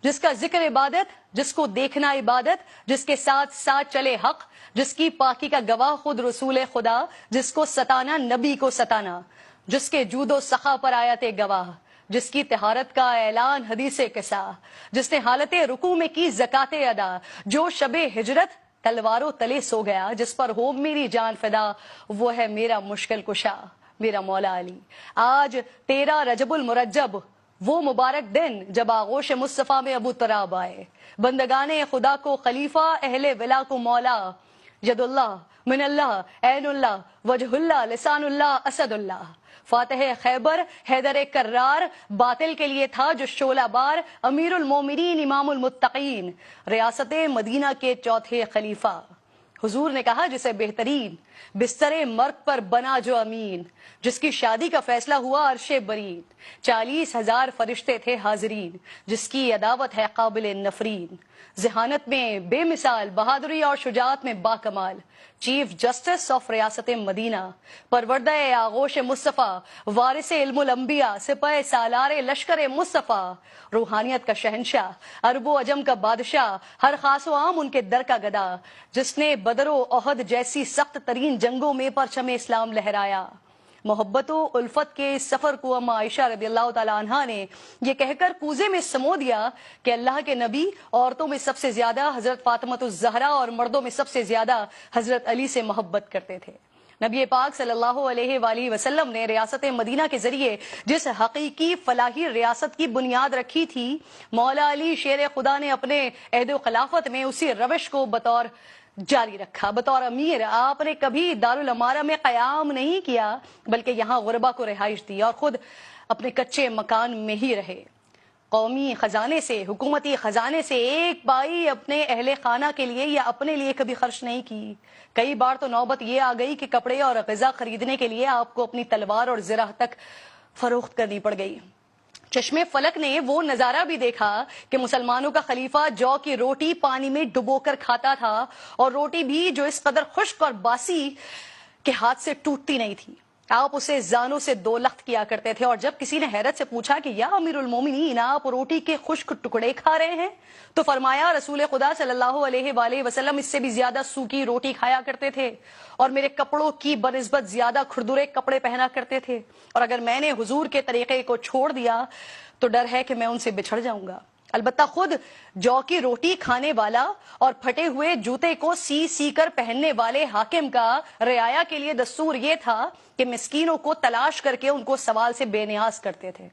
جس کا ذکر عبادت، جس کو دیکھنا عبادت، جس کے ساتھ ساتھ چلے حق، جس کی پاکی کا گواہ خود رسول خدا، جس کو ستانا نبی کو ستانا، جس کے جود و سخا پر آیت گواہ، جس کی طہارت کا اعلان حدیث قصہ، جس نے حالت رکوع میں کی زکات ادا، جو شب ہجرت تلواروں تلے سو گیا، جس پر ہو میری جان فدا، وہ ہے میرا مشکل کشا، میرا مولا علی۔ آج 13 رجب المرجب، وہ مبارک دن جب آغوش مصطفیٰ میں ابو تراب آئے، بندگان خدا کو خلیفہ، اہل ولا کو مولا، ید اللہ من اللہ، عین اللہ، وجہ اللہ، لسان اللہ، اسد اللہ، فاتح خیبر، حیدر کرار، باطل کے لیے تھا جو شعلہ بار، امیر المومنین، امام المتقین، ریاست مدینہ کے چوتھے خلیفہ۔ حضور نے کہا جسے بہترین بستر مرگ پر بنا جو امین، جس کی شادی کا فیصلہ ہوا عرش برین، 40,000 فرشتے تھے حاضرین، جس کی عداوت ہے قابل نفرین، ذہانت میں بے مثال، بہادری اور شجاعت میں باکمال، چیف جسٹس آف ریاست مدینہ، پروردہ آغوش مصطفیٰ، وارث علم الانبیاء، سپہ سالار لشکر مصطفیٰ، روحانیت کا شہنشاہ، عرب و عجم کا بادشاہ، ہر خاص و عام ان کے در کا گدا، جس نے بدر و احد جیسی سخت ترین جنگوں میں پرچم اسلام لہرایا۔ محبت و الفت کے اس سفر کو اما عائشہ رضی اللہ تعالی عنہا نے یہ کہہ کر کوزے میں سمو دیا کہ اللہ کے نبی عورتوں میں سب سے زیادہ حضرت فاطمۃ الزہرا اور مردوں میں سب سے زیادہ حضرت علی سے محبت کرتے تھے۔ نبی پاک صلی اللہ علیہ وآلہ وسلم نے ریاست مدینہ کے ذریعے جس حقیقی فلاحی ریاست کی بنیاد رکھی تھی، مولا علی شیر خدا نے اپنے عہد و خلافت میں اسی روش کو بطور جاری رکھا۔ بطور امیر آپ نے کبھی دارالامارہ میں قیام نہیں کیا، بلکہ یہاں غربا کو رہائش دی اور خود اپنے کچے مکان میں ہی رہے۔ قومی خزانے سے، حکومتی خزانے سے ایک پائی اپنے اہل خانہ کے لیے یا اپنے لیے کبھی خرچ نہیں کی۔ کئی بار تو نوبت یہ آ گئی کہ کپڑے اور غذا خریدنے کے لیے آپ کو اپنی تلوار اور زرہ تک فروخت کرنی پڑ گئی۔ چشمے فلک نے وہ نظارہ بھی دیکھا کہ مسلمانوں کا خلیفہ جو کی روٹی پانی میں ڈبو کر کھاتا تھا، اور روٹی بھی جو اس قدر خشک اور باسی کے ہاتھ سے ٹوٹتی نہیں تھی۔ آپ اسے زانوں سے دو لخت کیا کرتے تھے، اور جب کسی نے حیرت سے پوچھا کہ یا امیر المومنین، آپ روٹی کے خشک ٹکڑے کھا رہے ہیں، تو فرمایا رسول خدا صلی اللہ علیہ وآلہ وسلم اس سے بھی زیادہ سوکھی روٹی کھایا کرتے تھے، اور میرے کپڑوں کی بنسبت زیادہ کھردرے کپڑے پہنا کرتے تھے، اور اگر میں نے حضور کے طریقے کو چھوڑ دیا تو ڈر ہے کہ میں ان سے بچھڑ جاؤں گا۔ البتہ خود جو کی روٹی کھانے والا اور پھٹے ہوئے جوتے کو سی سی کر پہننے والے حاکم کا رعایا کے لیے دستور یہ تھا کہ مسکینوں کو تلاش کر کے ان کو سوال سے بے نیاز کرتے تھے،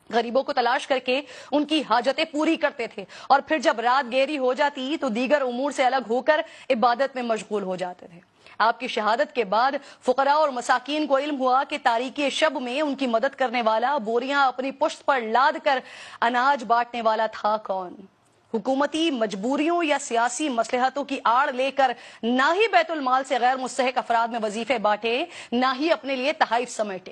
غریبوں کو تلاش کر کے ان کی حاجتیں پوری کرتے تھے، اور پھر جب رات گہری ہو جاتی تو دیگر امور سے الگ ہو کر عبادت میں مشغول ہو جاتے تھے۔ آپ کی شہادت کے بعد فقراء اور مساکین کو علم ہوا کہ تاریکی شب میں ان کی مدد کرنے والا، بوریاں اپنی پشت پر لاد کر اناج بانٹنے والا تھا کون۔ حکومتی مجبوریوں یا سیاسی مصلحتوں کی آڑ لے کر نہ ہی بیت المال سے غیر مستحق افراد میں وظیفے بانٹے، نہ ہی اپنے لیے تحائف سمیٹے۔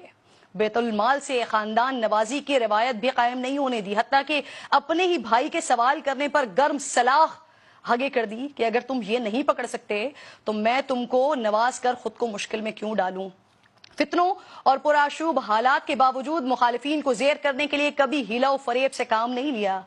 بیت المال سے خاندان نوازی کی روایت بھی قائم نہیں ہونے دی، حتیٰ کہ اپنے ہی بھائی کے سوال کرنے پر گرم سلاخ آگے کر دی کہ اگر تم یہ نہیں پکڑ سکتے تو میں تم کو نواز کر خود کو مشکل میں کیوں ڈالوں۔ فتنوں اور پرآشوب حالات کے باوجود مخالفین کو زیر کرنے کے لیے کبھی ہیلا و فریب سے کام نہیں لیا،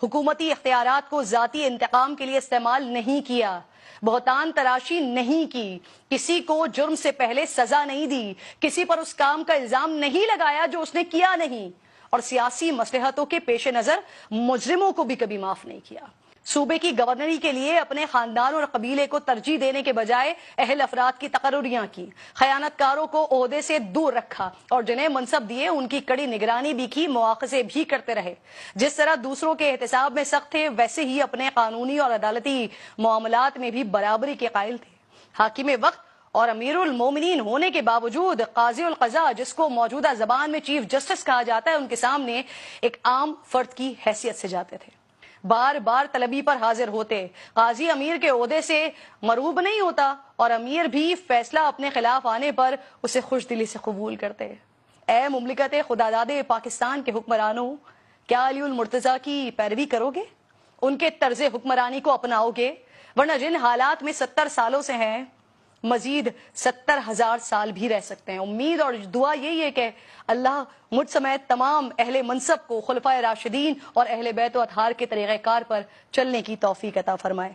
حکومتی اختیارات کو ذاتی انتقام کے لیے استعمال نہیں کیا، بہتان تراشی نہیں کی، کسی کو جرم سے پہلے سزا نہیں دی، کسی پر اس کام کا الزام نہیں لگایا جو اس نے کیا نہیں، اور سیاسی مصلحتوں کے پیش نظر مجرموں کو بھی کبھی معاف نہیں کیا۔ صوبے کی گورنری کے لیے اپنے خاندان اور قبیلے کو ترجیح دینے کے بجائے اہل افراد کی تقرریاں کی، خیانت کاروں کو عہدے سے دور رکھا، اور جنہیں منصب دیے ان کی کڑی نگرانی بھی کی، مواخذے بھی کرتے رہے۔ جس طرح دوسروں کے احتساب میں سخت تھے، ویسے ہی اپنے قانونی اور عدالتی معاملات میں بھی برابری کے قائل تھے۔ حاکم وقت اور امیر المومنین ہونے کے باوجود قاضی القضاء، جس کو موجودہ زبان میں چیف جسٹس کہا جاتا ہے، ان کے سامنے ایک عام فرد کی حیثیت سے جاتے تھے، بار بار طلبی پر حاضر ہوتے۔ قاضی امیر کے عہدے سے مروب نہیں ہوتا، اور امیر بھی فیصلہ اپنے خلاف آنے پر اسے خوش دلی سے قبول کرتے۔ اے مملکت خداداد پاکستان کے حکمرانوں، کیا علی المرتضیٰ کی پیروی کرو گے؟ ان کے طرز حکمرانی کو اپناؤ گے؟ ورنہ جن حالات میں 70 سالوں سے ہیں مزید 70,000 سال بھی رہ سکتے ہیں. امید اور دعا یہی ہے کہ اللہ مجھ سمیت تمام اہل منصب کو خلفائے راشدین اور اہل بیت و اطہار کے طریقہ کار پر چلنے کی توفیق عطا فرمائے.